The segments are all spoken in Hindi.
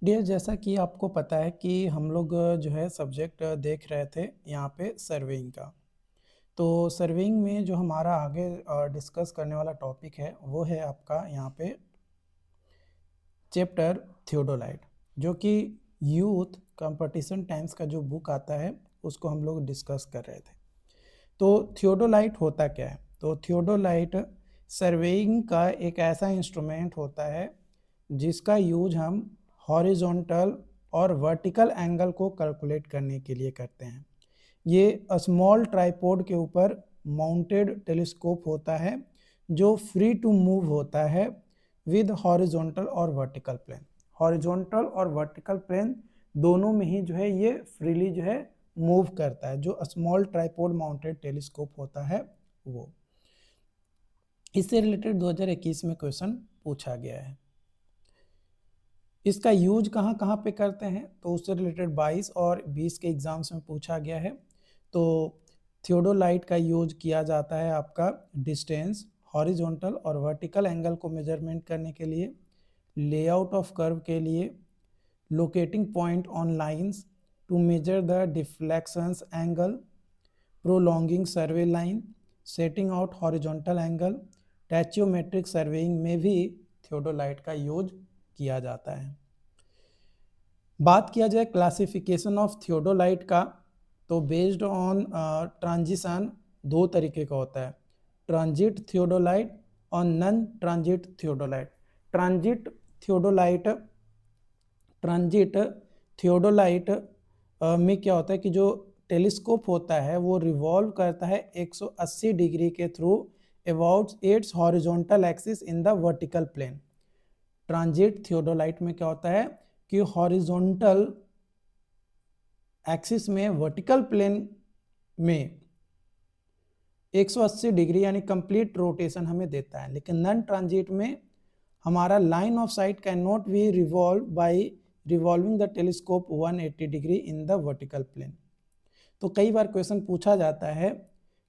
डियर, जैसा कि आपको पता है कि हम लोग जो है सब्जेक्ट देख रहे थे यहाँ पे सर्वेइंग का। तो सर्वेइंग में जो हमारा आगे डिस्कस करने वाला टॉपिक है वो है आपका यहाँ पे चैप्टर थियोडोलाइट, जो कि यूथ कंपटीशन टाइम्स का जो बुक आता है उसको हम लोग डिस्कस कर रहे थे। तो थियोडोलाइट होता क्या है? तो थियोडोलाइट सर्वेइंग का एक ऐसा इंस्ट्रूमेंट होता है जिसका यूज हम हॉरिजॉन्टल और वर्टिकल एंगल को कैलकुलेट करने के लिए करते हैं। ये स्मॉल ट्राइपॉड के ऊपर माउंटेड टेलीस्कोप होता है जो फ्री टू मूव होता है विद हॉरिजॉन्टल और वर्टिकल प्लेन। हॉरिजॉन्टल और वर्टिकल प्लेन दोनों में ही जो है ये फ्रीली जो है मूव करता है। जो स्मॉल ट्राइपॉड माउंटेड टेलीस्कोप होता है वो। इससे रिलेटेड 2021 में क्वेश्चन पूछा गया है। इसका यूज कहाँ कहाँ पे करते हैं तो उससे रिलेटेड 22 और 20 के एग्जाम्स में पूछा गया है। तो थियोडोलाइट का यूज किया जाता है आपका डिस्टेंस, हॉरिजॉन्टल और वर्टिकल एंगल को मेजरमेंट करने के लिए, लेआउट ऑफ कर्व के लिए, locating point on lines to measure the deflections angle, prolonging survey line, setting out horizontal angle, tacheometric surveying में भी थियोडोलाइट का यूज किया जाता है। बात किया जाए क्लासिफिकेशन ऑफ थियोडोलाइट का, तो बेस्ड ऑन ट्रांजिशन दो तरीके का होता है, ट्रांजिट थियोडोलाइट और non transit theodolite. Transit theodolite में क्या होता है कि जो टेलीस्कोप होता है वो रिवॉल्व करता है 180 डिग्री के through about its horizontal axis in the vertical plane. Transit theodolite में क्या होता है कि हॉरिजॉन्टल एक्सिस में वर्टिकल प्लेन में 180 डिग्री यानी कंप्लीट रोटेशन हमें देता है। लेकिन नॉन ट्रांजिट में हमारा line of sight can not be revolve by revolving the telescope 180 degree in the vertical plane. तो कई बार क्वेश्चन पूछा जाता है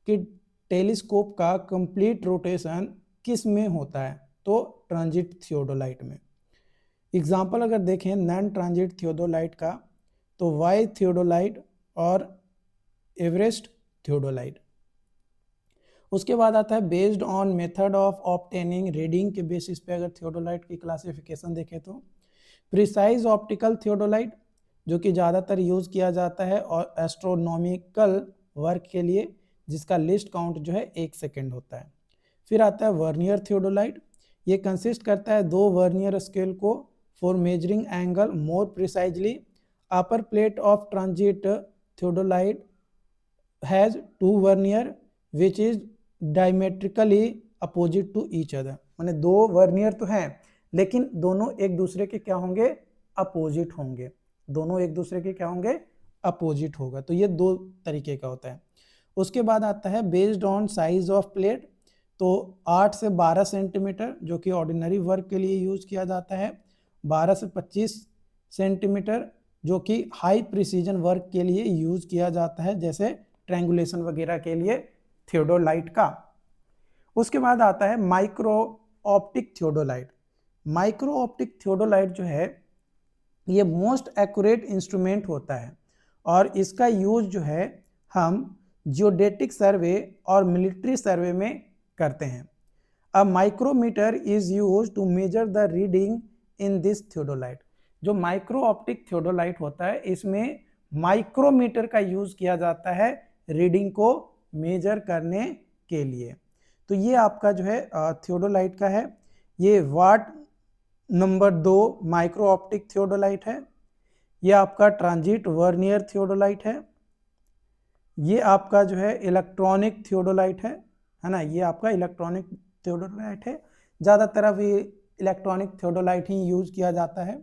कि टेलीस्कोप का कंप्लीट रोटेशन किस में होता है, तो ट्रांजिट थियोडोलाइट में। एग्जाम्पल अगर देखें नॉन ट्रांजिट थियोडोलाइट का, तो वाई थियोडोलाइट और एवरेस्ट थियोडोलाइट। उसके बाद आता है based on method of obtaining reading के बेसिस पे अगर थियोडोलाइट की क्लासिफिकेशन देखें तो प्रिसाइज ऑप्टिकल थियोडोलाइट, जो कि ज़्यादातर यूज़ किया जाता है और एस्ट्रोनॉमिकल वर्क के लिए, जिसका लिस्ट काउंट जो है 1 सेकेंड होता है। फिर आता है वर्नियर थियोडोलाइट। ये कंसिस्ट करता है 2 वर्नियर स्केल को for measuring angle more precisely. Upper plate of transit theodolite has 2 vernier which is diametrically opposite to each other. माने 2 वर्नियर तो हैं लेकिन दोनों एक दूसरे के क्या होंगे, अपोजिट होंगे। दोनों एक दूसरे के क्या होंगे, अपोजिट होगा। तो ये 2 तरीके का होता है। उसके बाद आता है based on size of plate, तो 8 से 12 सेंटीमीटर जो कि ऑर्डिनरी वर्क के लिए यूज किया जाता है, 12 से 25 सेंटीमीटर जो कि हाई प्रिसीजन वर्क के लिए यूज किया जाता है, जैसे ट्रायंगुलेशन वगैरह के लिए थियोडोलाइट का। उसके बाद आता है micro optic theodolite. Micro optic theodolite जो है ये मोस्ट एक्यूरेट इंस्ट्रूमेंट होता है और इसका यूज जो है हम जियोडेटिक सर्वे और मिलिट्री सर्वे में करते हैं। A micrometer is use to measure the reading in this theodolite. जो माइक्रो ऑप्टिक थियोडोलाइट होता है इसमें माइक्रोमीटर का यूज किया जाता है रीडिंग को मेजर करने के लिए। तो ये आपका जो है थियोडोलाइट का है। ये वाट नंबर 2 माइक्रो ऑप्टिक थियोडोलाइट है। ये आपका ट्रांजिट वर्नियर थियोडोलाइट है। ये आपका जो है इलेक्ट्रॉनिक थियोडोलाइट है ना, ये आपका इलेक्ट्रॉनिक थियोडोलाइट है। ज़्यादातर अभी इलेक्ट्रॉनिक थियोडोलाइट ही यूज किया जाता है।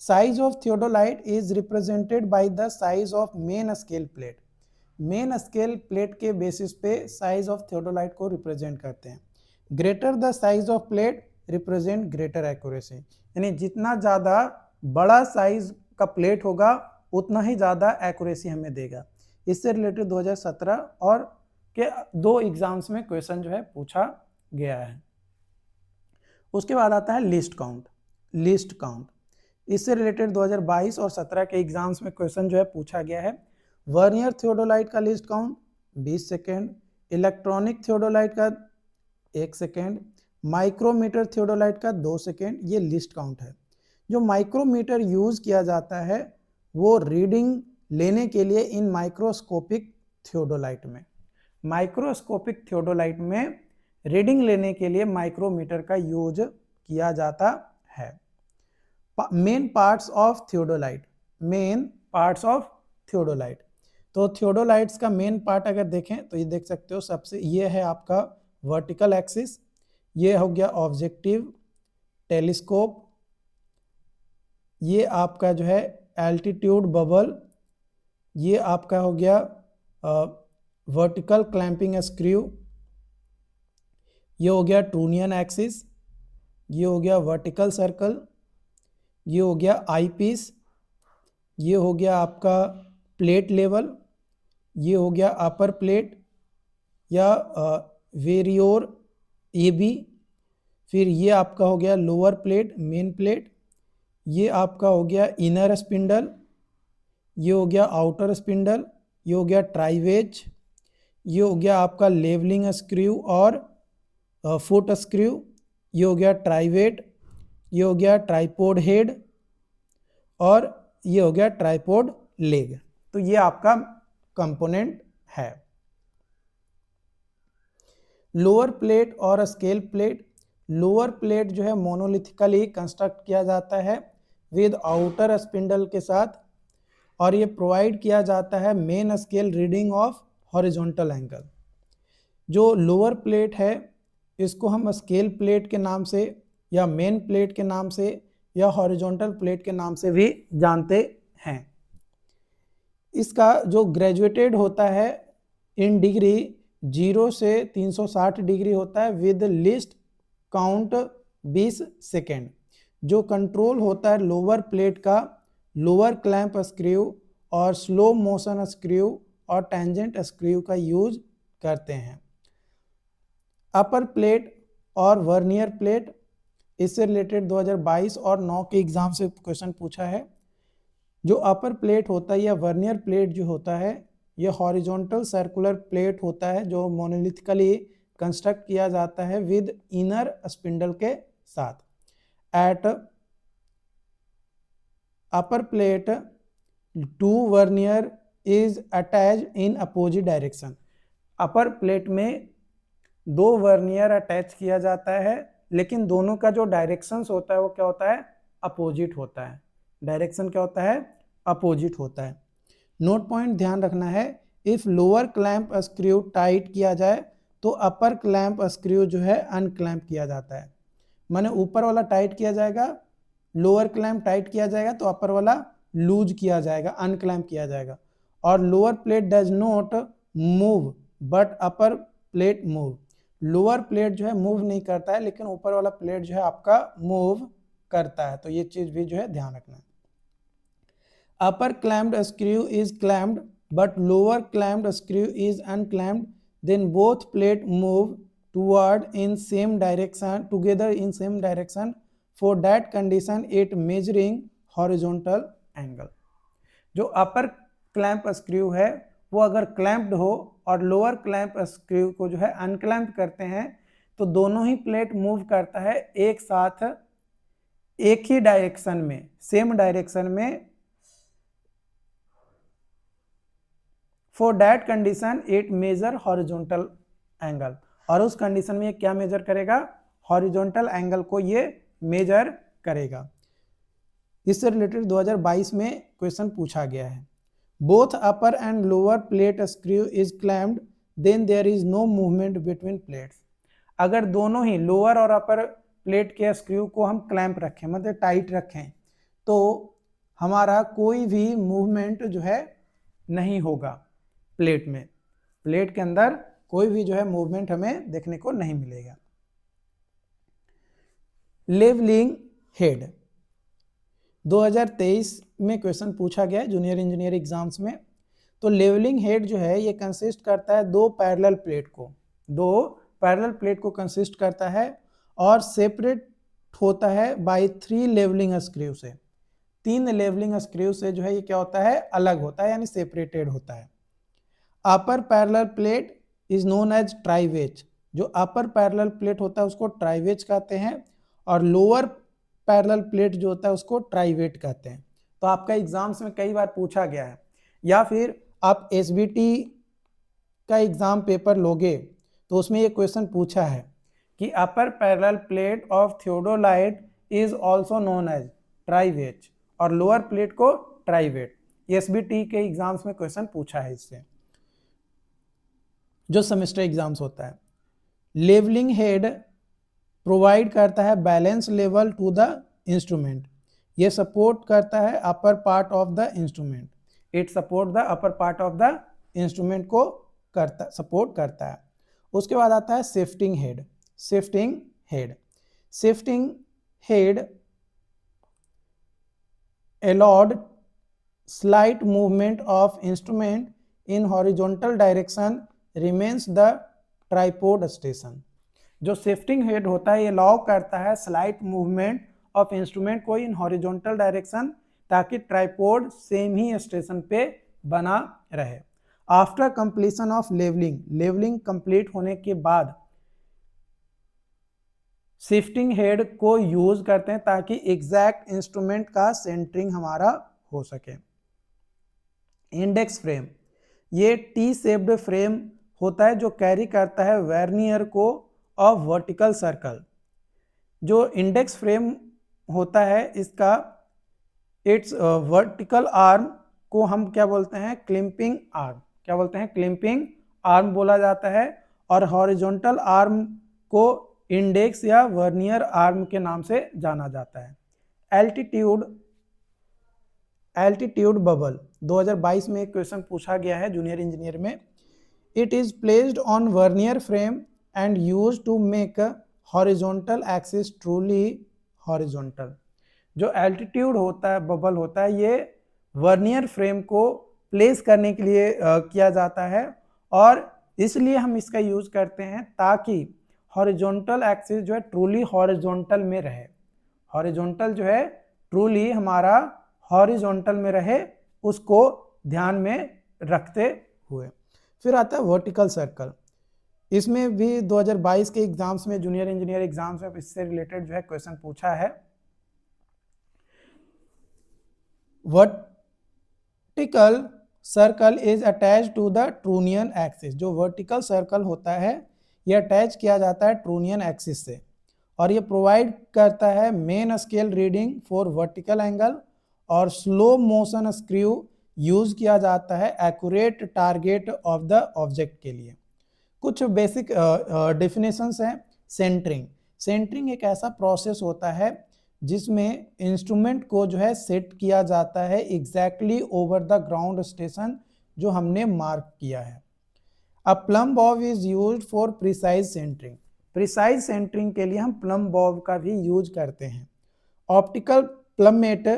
Size of theodolite is represented by the size of main scale plate. Main scale plate के बेसिस पे साइज ऑफ थियोडोलाइट को रिप्रेजेंट करते हैं। Greater the size of plate represent greater accuracy, यानी जितना ज़्यादा बड़ा साइज का प्लेट होगा उतना ही ज़्यादा एक्यूरेसी हमें देगा। इससे रिलेटेड 2017 और के 2 एग्जाम्स में क्वेश्चन जो है पूछा गया है। उसके बाद आता है लिस्ट काउंट। लिस्ट काउंट इससे रिलेटेड 2022 और 17 के एग्जाम्स में क्वेश्चन जो है पूछा गया है। वर्नियर थियोडोलाइट का list count 20 second, electronic theodolite का 1 सेकेंड, माइक्रोमीटर थियोडोलाइट का 2 सेकेंड, ये लिस्ट काउंट है। जो माइक्रोमीटर यूज किया जाता है वो रीडिंग लेने के लिए इन माइक्रोस्कोपिक थियोडोलाइट में, माइक्रोस्कोपिक थियोडोलाइट में रीडिंग लेने के लिए माइक्रोमीटर का यूज किया जाता है। Main parts of theodolite, main parts of theodolite, तो थियोडोलाइट्स का मेन पार्ट अगर देखें तो ये देख सकते हो, सबसे ये है आपका वर्टिकल एक्सिस, ये हो गया ऑब्जेक्टिव, टेलीस्कोप, ये आपका जो है एल्टीट्यूड बबल, ये आपका हो गया वर्टिकल क्लैंपिंग स्क्रू, ये हो गया ट्रूनियन एक्सिस, ये हो गया वर्टिकल सर्कल, ये हो गया आई पीस, ये हो गया आपका प्लेट लेवल, ये हो गया अपर प्लेट या वेरियोर ए बी, फिर ये आपका हो गया लोअर प्लेट मेन प्लेट, ये आपका हो गया इनर स्पिंडल, ये हो गया आउटर स्पिंडल, ये हो गया ट्राइवेज, ये हो गया आपका लेवलिंग स्क्रू और फुट स्क्रू, ये हो गया ट्राइवेट, ये हो गया ट्राइपोड हेड और ये हो गया ट्राइपोड लेग। तो ये आपका कंपोनेंट है। लोअर प्लेट और स्केल प्लेट, लोअर प्लेट जो है मोनोलिथिकली कंस्ट्रक्ट किया जाता है विद आउटर स्पिंडल के साथ और ये प्रोवाइड किया जाता है main scale reading of horizontal angle. जो लोअर प्लेट है इसको हम स्केल प्लेट के नाम से या मेन प्लेट के नाम से या हॉरिजॉन्टल प्लेट के नाम से भी जानते हैं। इसका जो ग्रेजुएटेड होता है इन डिग्री 0 से 360 डिग्री होता है विद लिस्ट काउंट 20 सेकेंड। जो कंट्रोल होता है लोअर प्लेट का लोअर क्लैंप स्क्रू और स्लो मोशन स्क्रू और टेंजेंट स्क्रू का यूज करते हैं। अपर प्लेट और वर्नियर प्लेट, इससे रिलेटेड 2022 और 9 के एग्जाम से क्वेश्चन पूछा है। जो अपर प्लेट होता है या वर्नियर प्लेट जो होता है ये हॉरिजॉन्टल सर्कुलर प्लेट होता है जो मोनोलिथिकली कंस्ट्रक्ट किया जाता है विद इनर स्पिंडल के साथ। At upper plate 2 vernier is attached in opposite direction. Upper plate में 2 वर्नियर अटैच किया जाता है लेकिन दोनों का जो डायरेक्शंस होता है वो क्या होता है, अपोजिट होता है। डायरेक्शन क्या होता है, अपोजिट होता है। नोट पॉइंट ध्यान रखना है, if lower clamp screw tight किया जाए तो अपर क्लैंप स्क्रू जो है अनक्लैंप किया जाता है। माने ऊपर वाला टाइट किया जाएगा, लोअर क्लैंप टाइट किया जाएगा तो अपर वाला लूज किया जाएगा, अनक्लैंप किया जाएगा। और lower plate does not move but upper plate move. Lower plate जो है मूव नहीं करता है लेकिन ऊपर वाला प्लेट जो है आपका मूव करता है। तो ये चीज भी जो है ध्यान रखना है। Upper clamped screw is clamped but lower clamped screw is unclamped, then both plate move toward in same direction together in same direction, for that condition it measuring horizontal angle. जो अपर क्लैंप स्क्रू है वो अगर क्लैंप्ड हो और लोअर क्लैंप स्क्रू को जो है अनक्लैंप करते हैं तो दोनों ही प्लेट मूव करता है एक साथ एक ही डायरेक्शन में, सेम डायरेक्शन में। For that condition it measure horizontal angle, और उस कंडीशन में ये क्या मेजर करेगा, हॉरिजॉन्टल एंगल को ये मेजर करेगा। इससे रिलेटेड 2022 में क्वेश्चन पूछा गया है। Both upper and lower plate screw is clamped then there is no movement between plates. अगर दोनों ही लोअर और अपर प्लेट के स्क्रू को हम क्लैंप रखें, मतलब टाइट रखें, तो हमारा कोई भी मूवमेंट जो है नहीं होगा प्लेट में, प्लेट के अंदर कोई भी जो है मूवमेंट हमें देखने को नहीं मिलेगा। लेवलिंग हेड 2023 में क्वेश्चन पूछा गया है जूनियर इंजीनियर एग्जाम्स में। तो लेवलिंग हेड जो है ये कंसिस्ट करता है 2 पैरेलल प्लेट को, 2 पैरेलल प्लेट को कंसिस्ट करता है और सेपरेट होता है बाय 3 लेवलिंग स्क्रू से। 3 लेवलिंग स्क्रू से जो है ये क्या होता है, अलग होता है, यानी सेपरेटेड होता है। Upper parallel plate is known as tribrach, जो अपर पैरेलल प्लेट होता है उसको ट्राइवेज कहते हैं, और लोअर पैरेलल प्लेट जो होता है उसको ट्राइवेट कहते हैं। तो आपका एग्जाम्स में कई बार पूछा गया है, या फिर आप एसबीटी का एग्जाम पेपर लोगे तो उसमें ये क्वेश्चन पूछा है कि upper parallel plate of theodolite is also known as tribrach, और लोअर प्लेट को ट्राइवेट। एसबीटी के एग्जाम्स में क्वेश्चन पूछा है इससे, जो सेमेस्टर एग्जाम्स होता है। लेवलिंग हेड प्रोवाइड करता है balance level to the instrument, ये सपोर्ट करता है upper part of the instrument, it support the upper part of the instrument को सपोर्ट करता है। उसके बाद आता है shifting head. Shifting head, shifting head allowed slight movement of instrument in horizontal direction remains the tripod station। जो शिफ्टिंग हेड होता है ये अलाउ करता है स्लाइट मूवमेंट ऑफ इंस्ट्रूमेंट को इन हॉरिजॉन्टल डायरेक्शन, ताकि ट्राइपोड सेम ही स्टेशन पे बना रहे। After completion of levelling, levelling complete होने के बाद शिफ्टिंग हेड को यूज करते हैं ताकि एग्जैक्ट इंस्ट्रूमेंट का सेंटरिंग हमारा हो सके। इंडेक्स फ्रेम, ये टी शेप्ड फ्रेम होता है जो कैरी करता है वर्नियर को ऑफ वर्टिकल सर्कल। जो इंडेक्स फ्रेम होता है इसका इट्स वर्टिकल आर्म को हम क्या बोलते हैं, क्लिंपिंग आर्म, क्या बोलते हैं, क्लिंपिंग आर्म बोला जाता है, और हॉरिजॉन्टल आर्म को इंडेक्स या वर्नियर आर्म के नाम से जाना जाता है। एल्टीट्यूड बबल 2022 में एक क्वेश्चन पूछा गया है जूनियर इंजीनियर में। It is placed on vernier frame and used to make horizontal axis truly horizontal. जो एल्टीट्यूड होता है, बबल होता है, ये वर्नियर फ्रेम को प्लेस करने के लिए किया जाता है, और इसलिए हम इसका यूज करते हैं ताकि हॉरिजॉन्टल एक्सिस जो है ट्रूली हॉरिजॉन्टल में रहे। हॉरिजॉन्टल जो है ट्रूली हमारा हॉरिजॉन्टल में रहे, उसको ध्यान में रखते हुए। फिर आता है वर्टिकल सर्कल। इसमें भी 2022 के एग्जाम्स में, जूनियर इंजीनियर एग्जाम्स में इससे रिलेटेड जो है क्वेश्चन पूछा है। Vertical circle is attached to the trunnion axis. जो वर्टिकल सर्कल होता है ये अटैच किया जाता है ट्रूनियन एक्सिस से, और ये प्रोवाइड करता है main scale reading for vertical angle, और स्लो मोशन स्क्रू यूज किया जाता है accurate target of the object के लिए। कुछ बेसिक डेफिनेशंस हैं। सेंटरिंग, सेंटरिंग एक ऐसा प्रोसेस होता है जिसमें इंस्ट्रूमेंट को जो है सेट किया जाता है exactly over the ground station जो हमने मार्क किया है। A plumb bob is used for precise centring. Precise centring के लिए हम प्लम बॉब का भी यूज करते हैं। Optical plummet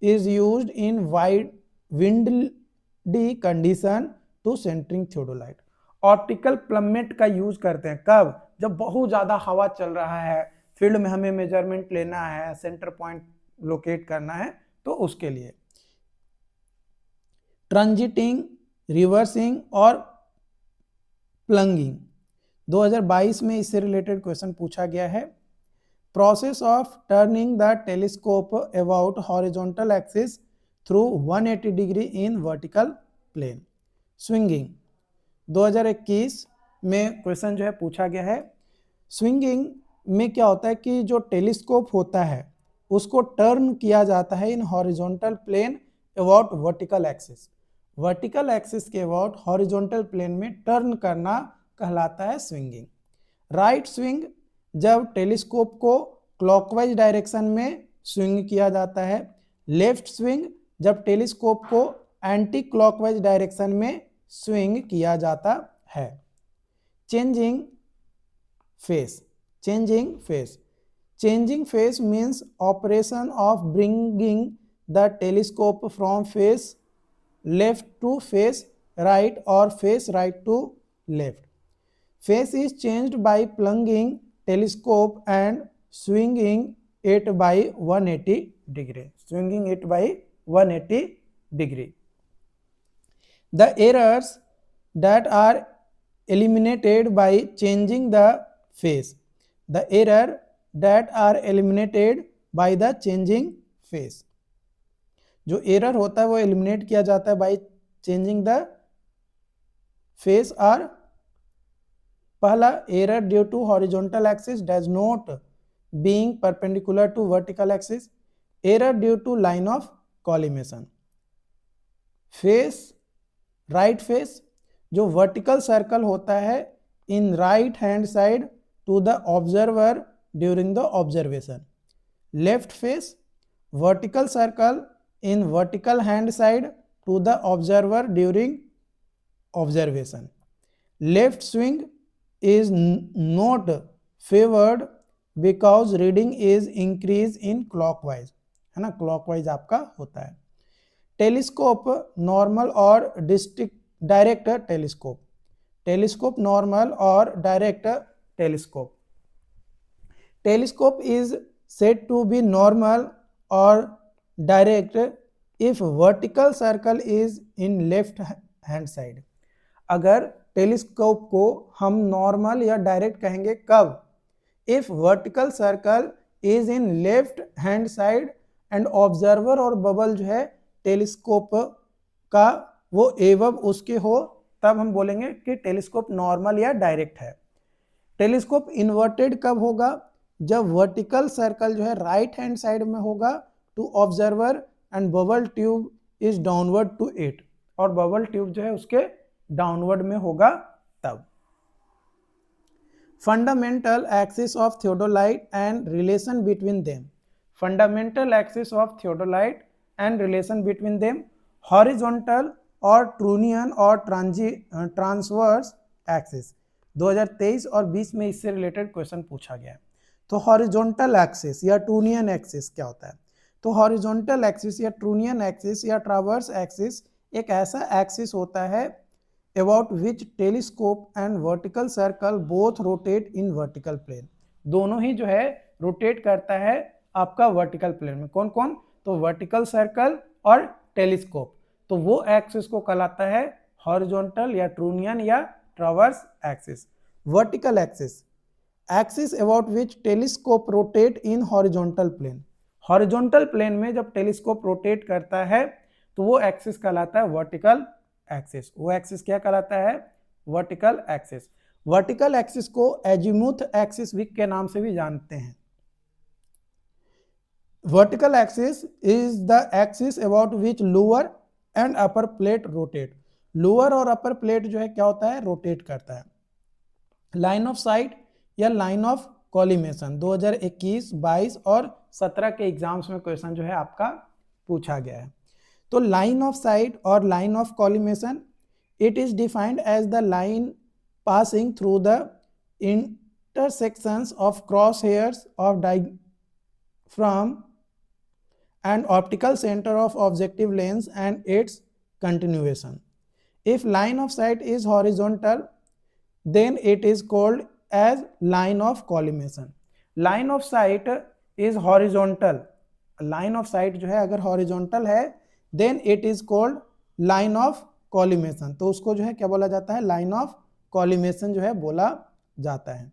is used in wide windy condition to centring theodolite. Optical plummet का यूज करते हैं कब, जब बहुत ज़्यादा हवा चल रहा है, फील्ड में हमें मेजरमेंट लेना है, सेंटर पॉइंट लोकेट करना है, तो उसके लिए। ट्रांजिटिंग, रिवर्सिंग और प्लंगिंग 2022 में इससे रिलेटेड क्वेश्चन पूछा गया है। Process of turning the telescope about horizontal axis through 180 degree in vertical plane. Swinging 2021 में क्वेश्चन जो है पूछा गया है। स्विंगिंग में क्या होता है कि जो टेलीस्कोप होता है उसको टर्न किया जाता है in horizontal plane about vertical axis. Vertical axis के अबाउट हॉरिजॉन्टल प्लेन में टर्न करना कहलाता है स्विंगिंग। राइट स्विंग, जब टेलीस्कोप को क्लॉकवाइज डायरेक्शन में स्विंग किया जाता है। लेफ्ट स्विंग, जब टेलीस्कोप को एंटी क्लॉकवाइज डायरेक्शन में स्विंग किया जाता है। Changing face, changing phase, changing phase means operation of bringing the telescope from face left to face right or face right to left. Phase is changed by plunging telescope and swinging it by 180 degree, swinging it by 180 degree. The errors that are eliminated by changing the phase. The error that are eliminated by the changing phase. जो एरर होता है वो एलिमिनेट किया जाता है by changing the face or, पहला error due to horizontal axis does not being perpendicular to vertical axis, error due to line of collimation. Face, right face, जो वर्टिकल सर्कल होता है in right hand side to the observer during the observation. Left face, vertical circle in vertical hand side to the observer during observation. Left swing is not favored because reading is increased in clockwise, है ना, clockwise आपका होता है। टेलीस्कोप नॉर्मल और डायरेक्ट टेलीस्कोप, टेलीस्कोप नॉर्मल और direct telescope. Telescope is said to be normal or direct if vertical circle is in left hand side। अगर टेलीस्कोप को हम नॉर्मल या डायरेक्ट कहेंगे कब? If vertical circle is in left hand side and observer और बबल जो है टेलीस्कोप का वो एवब उसके हो, तब हम बोलेंगे कि टेलीस्कोप नॉर्मल या डायरेक्ट है। टेलीस्कोप इन्वर्टेड कब होगा? जब वर्टिकल सर्कल जो है राइट हैंड साइड में होगा to observer and bubble tube is downward to it, और बबल ट्यूब जो है उसके डाउनवर्ड में होगा तब। Fundamental axis of theodolite and relation between them. Fundamental axis of theodolite and relation between them, horizontal और ट्रूनियन और ट्रांसवर्स एक्सिस। 2023 और 20 में इससे रिलेटेड क्वेश्चन पूछा गया है। तो हॉरिजॉन्टल एक्सिस या ट्रूनियन एक्सिस क्या होता है? तो हॉरिजॉन्टल एक्सिस या ट्रूनियन एक्सिस या ट्रावर्स एक्सिस एक ऐसा एक्सिस होता है about which telescope and vertical circle both rotate in vertical plane. दोनों ही जो है रोटेट करता है आपका वर्टिकल प्लेन में। कौन कौन? तो वर्टिकल सर्कल और टेलीस्कोप। तो वो एक्सिस को कहलाता है हॉरिजॉन्टल या ट्रूनियन या traverse axis. Vertical axis, axis about which telescope rotate in horizontal plane. Horizontal plane में जब टेलीस्कोप रोटेट करता है तो वो एक्सिस कहलाता है वर्टिकल एक्सिस। वो एक्सिस क्या कहलाता है? Vertical axis. वर्टिकल एक्सिस को एजीमुथ एक्सिस भी के नाम से भी जानते हैं। Vertical axis is the axis about which lower and upper plate rotate. Lower और अपर प्लेट जो है क्या होता है? रोटेट करता है। लाइन ऑफ साइट या लाइन ऑफ कॉलिमेशन 2021, 22 और 17 के एग्जाम्स में क्वेश्चन जो है आपका पूछा गया है। तो लाइन ऑफ साइट और line of collimation, it is defined as the line passing through the intersections of crosshairs of diaphragm and optical center of objective lens and its continuation. If line of sight is horizontal, then it is called as line of collimation. Line of sight is horizontal. Line of sight जो है अगर horizontal है then it is called line of collimation. तो उसको जो है क्या बोला जाता है? line of collimation जो है बोला जाता है।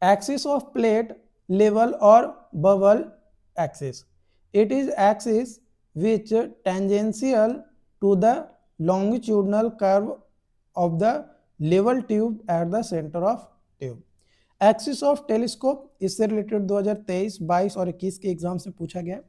Axis of plate, level or bubble axis. It is axis which tangential to the longitudinal curve of the level tube at the center of tube. Axis of telescope, इससे रिलेटेड 2023, 22 और 21 के एग्जाम से पूछा गया।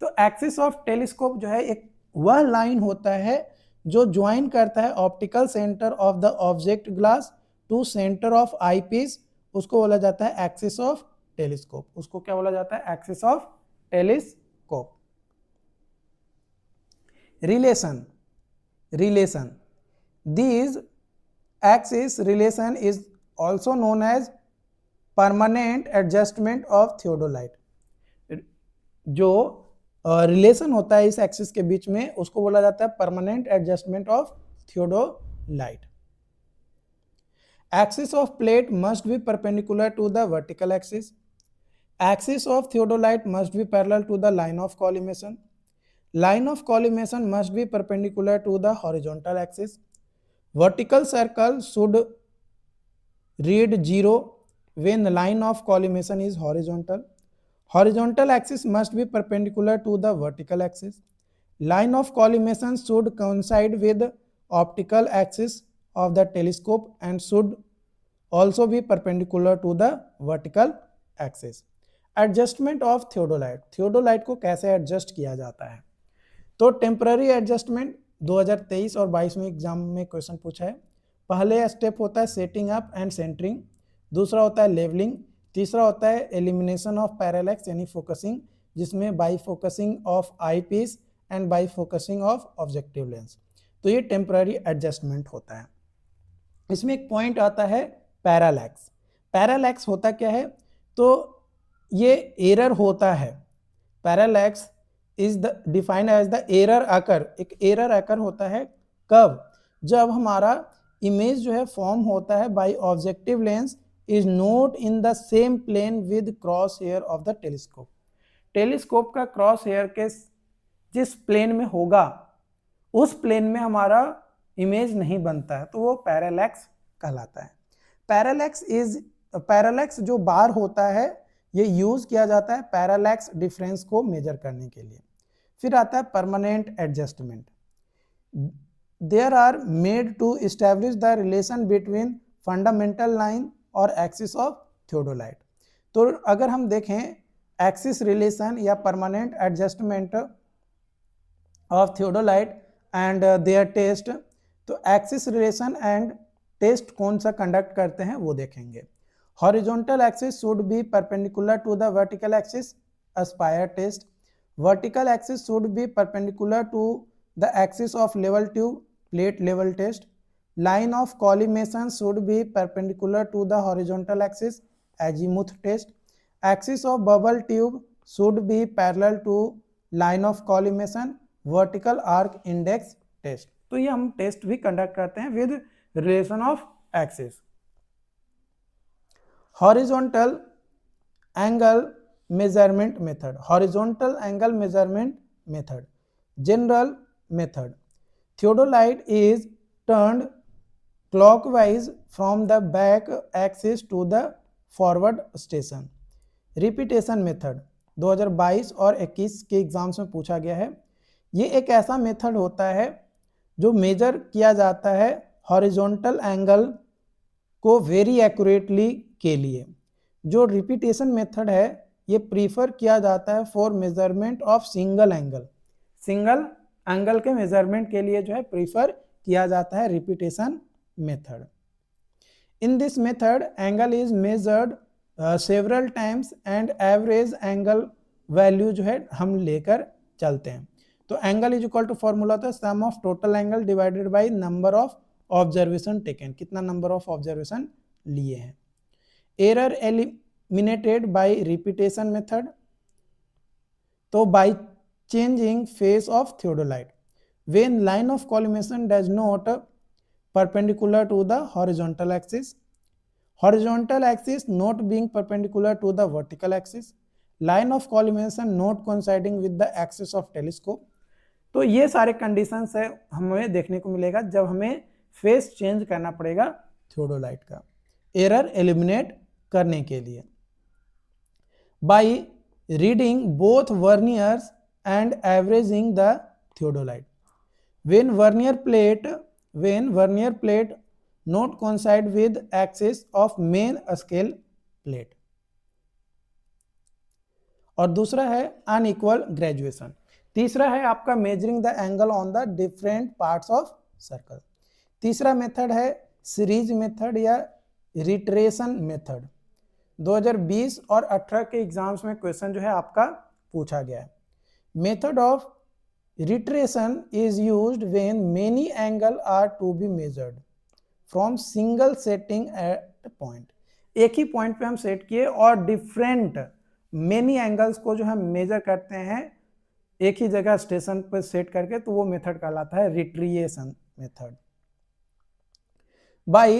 तो एक्सिस ऑफ टेलीस्कोप जो है एक वह लाइन होता है जो ज्वाइन करता है optical centre of the object glass to centre of eyepiece, उसको बोला जाता है एक्सिस ऑफ टेलीस्कोप। उसको क्या बोला जाता है? Axis of telescope. Relation these axis relation is also known as permanent adjustment of theodolite। जो रिलेशन होता है इस एक्सिस के बीच में उसको बोला जाता है permanent adjustment of theodolite. Axis of plate must be perpendicular to the vertical axis. Axis of theodolite must be parallel to the line of collimation. Line of collimation must be perpendicular to the horizontal axis. Vertical circle should read 0 when the line of collimation is horizontal. Horizontal axis must be perpendicular to the vertical axis. Line of collimation should coincide with optical axis of the telescope and should also be perpendicular to the vertical axis. Adjustment of theodolite, theodolite को कैसे एडजस्ट किया जाता है? तो टेम्पररी एडजस्टमेंट 2023 और 22 में एग्जाम में क्वेश्चन पूछा है। पहले स्टेप होता है सेटिंग अप एंड सेंटरिंग, दूसरा होता है लेवलिंग, तीसरा होता है एलिमिनेशन ऑफ पैरेलैक्स यानी फोकसिंग, जिसमें by focusing of eyepiece and by focusing of objective lens. तो ये टेम्पररी एडजस्टमेंट होता है। इसमें एक पॉइंट आता है पैरालैक्स। पैरालैक्स होता क्या है? तो ये एरर होता है। Parallax is the defined as the error occur. एक एरर अकर होता है कब? जब हमारा इमेज जो है फॉर्म होता है by objective lens is not in the same plane with cross hair of the telescope. Telescope का क्रॉस हेयर के जिस प्लेन में होगा उस प्लेन में हमारा इमेज नहीं बनता है, तो वो पैरालैक्स कहलाता है। पैरालैक्स जो बार होता है ये यूज किया जाता है पैरालैक्स डिफरेंस को मेजर करने के लिए। फिर आता है permanent adjustment. There are made to establish the relation between fundamental line और एक्सिस ऑफ थियोडोलाइट। तो अगर हम देखें एक्सिस रिलेशन या permanent adjustment of theodolite and their test, तो एक्सिस रिलेशन एंड टेस्ट कौन सा कंडक्ट करते हैं वो देखेंगे। Horizontal axis should be perpendicular to the vertical axis, aspire test. Vertical axis should be perpendicular to the axis of level tube, plate level test. Line of collimation should be perpendicular to the horizontal axis, azimuth test. Axis of bubble tube should be parallel to line of collimation, vertical arc index test. तो ये हम टेस्ट भी कंडक्ट करते हैं with relation of axis. Horizontal angle measurement method, horizontal angle measurement method, general method. Theodolite is turned clockwise from the back axis to the forward station. Repetition method 2022 और 21 के एग्जाम्स में पूछा गया है। ये एक ऐसा मेथड होता है जो मेजर किया जाता है हॉरिजॉन्टल एंगल को वेरी एक्यूरेटली के लिए। जो रिपीटेशन मेथड है ये प्रीफर किया जाता है for measurement of single angle. Single angle के मेजरमेंट के लिए जो है प्रीफर किया जाता है repetition method. In this method angle is measured several times and average angle value जो है हम लेकर चलते हैं। तो angle is equal to formula होता है sum of total angle divided by number of observation taken, कितना नंबर ऑफ ऑब्जर्वेशन लिए हैं। Error eliminated by repetition method, तो by changing face of theodolite when line of collimation does not perpendicular to the horizontal axis, horizontal axis not being perpendicular to the vertical axis, line of collimation not coinciding with the axis of telescope। तो ये सारे कंडीशंस है हमें देखने को मिलेगा जब हमें फेस चेंज करना पड़ेगा थियोडोलाइट का एरर एलिमिनेट करने के लिए। Bye reading both verniers and averaging the theodolite when vernier plate not coincide with axis of main scale plate। और दूसरा है अनइक्वल ग्रेजुएशन। तीसरा है आपका measuring the angle on the different parts of circle. तीसरा मेथड है सीरीज मेथड या रिट्रेशन मेथड। 2020 और 18 के एग्जाम्स में क्वेश्चन जो है आपका पूछा गया है। Method of reiteration is used when many angle are to be measured from single setting at point. एक ही पॉइंट पे हम सेट किए और डिफरेंट मेनी एंगल्स को जो हम मेजर करते हैं एक ही जगह स्टेशन पर सेट करके, तो वो मेथड कहलाता है reiteration method. By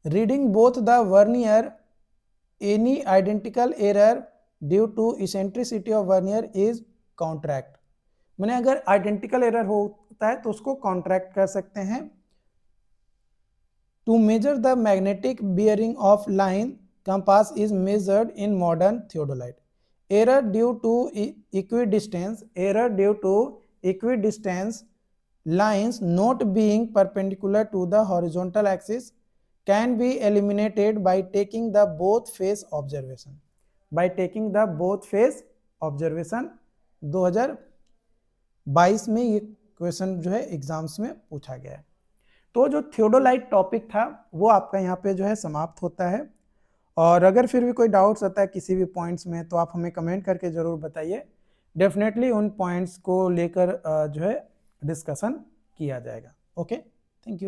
reading both the vernier any identical error due to eccentricity of vernier is contract. मैंने अगर आइडेंटिकल एरर होता है तो उसको कॉन्ट्रैक्ट कर सकते हैं। To measure the magnetic bearing of line compass is measured in modern theodolite. Error due to equidistance lines not being perpendicular to the horizontal axis can be eliminated by taking the both phase observation. 2022 में ये क्वेश्चन जो है एग्जाम्स में पूछा गया है। तो जो थियोडोलाइट टॉपिक था वो आपका यहाँ पे जो है समाप्त होता है। और अगर फिर भी कोई डाउट्स आता है किसी भी पॉइंट्स में तो आप हमें कमेंट करके ज़रूर बताइए। डेफिनेटली उन पॉइंट्स को लेकर जो है डिस्कशन किया जाएगा। Okay, thank you.